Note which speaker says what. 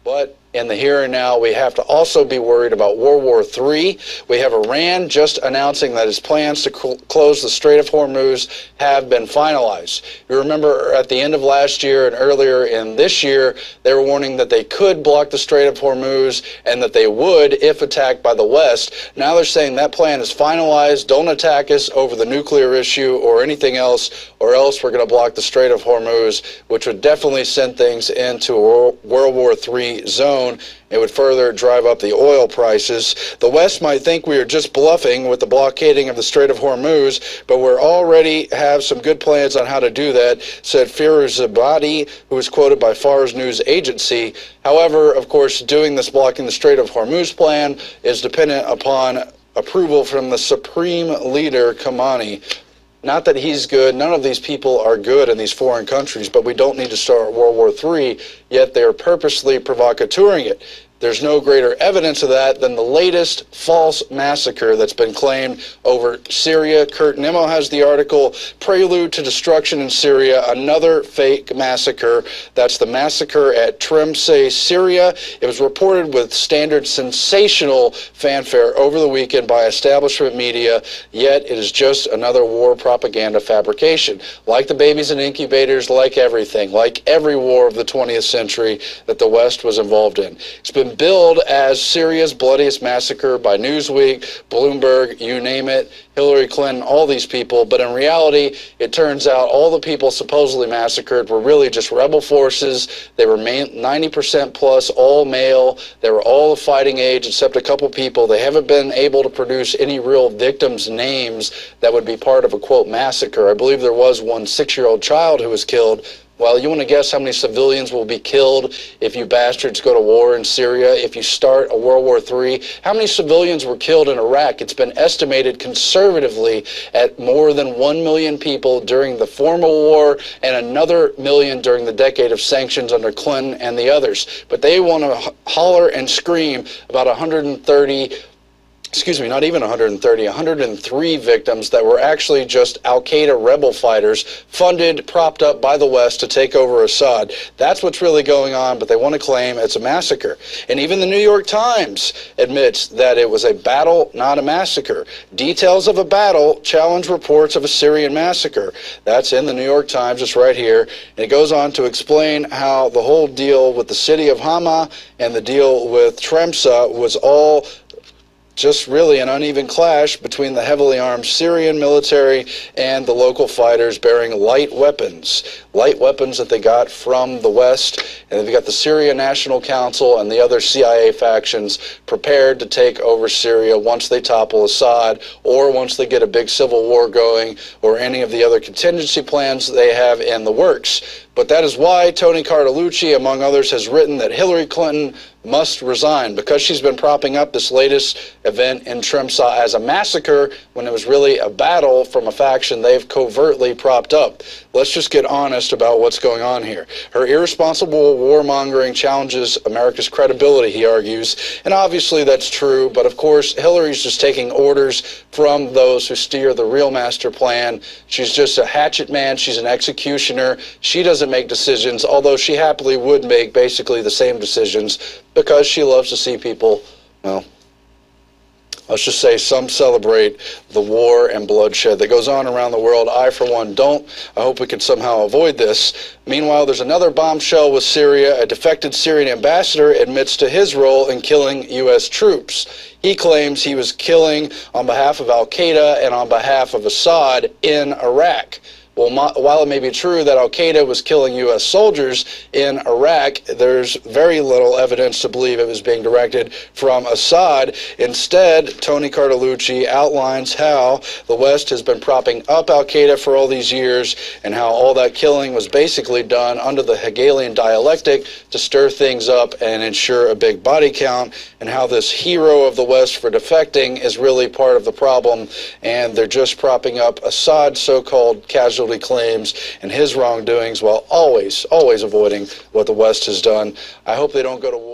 Speaker 1: But in the here and now, we have to also be worried about World War III. We have Iran just announcing that its plans to close the Strait of Hormuz have been finalized. You remember at the end of last year and earlier in this year, they were warning that they could block the Strait of Hormuz and that they would if attacked by the West. Now they're saying that plan is finalized. Don't attack us over the nuclear issue or anything else, or else we're going to block the Strait of Hormuz, which would definitely send things into a World War III zone. It would further drive up the oil prices. The West might think we are just bluffing with the blockading of the Strait of Hormuz, but we already have some good plans on how to do that, said Firouzabadi, who was quoted by Fars News Agency. However, of course, doing this blocking the Strait of Hormuz plan is dependent upon approval from the Supreme Leader Khamenei. Not that he's good. None of these people are good in these foreign countries, but we don't need to start World War III, yet they're purposely provocateuring it. There's no greater evidence of that than the latest false massacre that's been claimed over Syria. Kurt Nimmo has the article, Prelude to Destruction in Syria, another fake massacre. That's the massacre at Tremseh, Syria. It was reported with standard sensational fanfare over the weekend by establishment media, yet it is just another war propaganda fabrication. Like the babies in incubators, like everything, like every war of the 20th century that the West was involved in. It's been billed as Syria's bloodiest massacre by Newsweek, Bloomberg, you name it, Hillary Clinton, all these people. But in reality, it turns out all the people supposedly massacred were really just rebel forces. They were 90% plus all male. They were all of fighting age except a couple people. They haven't been able to produce any real victims' names that would be part of a, quote, massacre. I believe there was one 6-year-old child who was killed. Well, you want to guess how many civilians will be killed if you bastards go to war in Syria, if you start a World War III? How many civilians were killed in Iraq? It's been estimated conservatively at more than 1 million people during the former war and another million during the decade of sanctions under Clinton and the others. But they want to holler and scream about 103 victims that were actually just al-Qaeda rebel fighters funded, propped up by the West to take over Assad. That's what's really going on, but they want to claim it's a massacre. And even the New York Times admits that it was a battle, not a massacre. Details of a battle challenge reports of a Syrian massacre. That's in the New York Times, it's right here. And it goes on to explain how the whole deal with the city of Hama and the deal with Tremseh was all just really an uneven clash between the heavily armed Syrian military and the local fighters bearing light weapons that they got from the West. And they've got the Syria National Council and the other CIA factions prepared to take over Syria once they topple Assad, or once they get a big civil war going, or any of the other contingency plans they have in the works. But that is why Tony Cartalucci, among others, has written that Hillary Clinton must resign, because she's been propping up this latest event in Tremseh as a massacre when it was really a battle from a faction they've covertly propped up. Let's just get honest about what's going on here. Her irresponsible warmongering challenges America's credibility, he argues, and obviously that's true, but of course Hillary's just taking orders from those who steer the real master plan. She's just a hatchet man, she's an executioner, she doesn't make decisions, although she happily would make basically the same decisions because she loves to see people, well, let's just say some celebrate the war and bloodshed that goes on around the world. I, for one, don't. I hope we can somehow avoid this. Meanwhile, there's another bombshell with Syria. A defected Syrian ambassador admits to his role in killing U.S. troops. He claims he was killing on behalf of al-Qaeda and on behalf of Assad in Iraq. Well, while it may be true that al-Qaeda was killing U.S. soldiers in Iraq, there's very little evidence to believe it was being directed from Assad. Instead, Tony Cartalucci outlines how the West has been propping up al-Qaeda for all these years, and how all that killing was basically done under the Hegelian dialectic to stir things up and ensure a big body count, and how this hero of the West for defecting is really part of the problem, and they're just propping up Assad's so-called casualty claims and his wrongdoings while always avoiding what the West has done. I hope they don't go to war.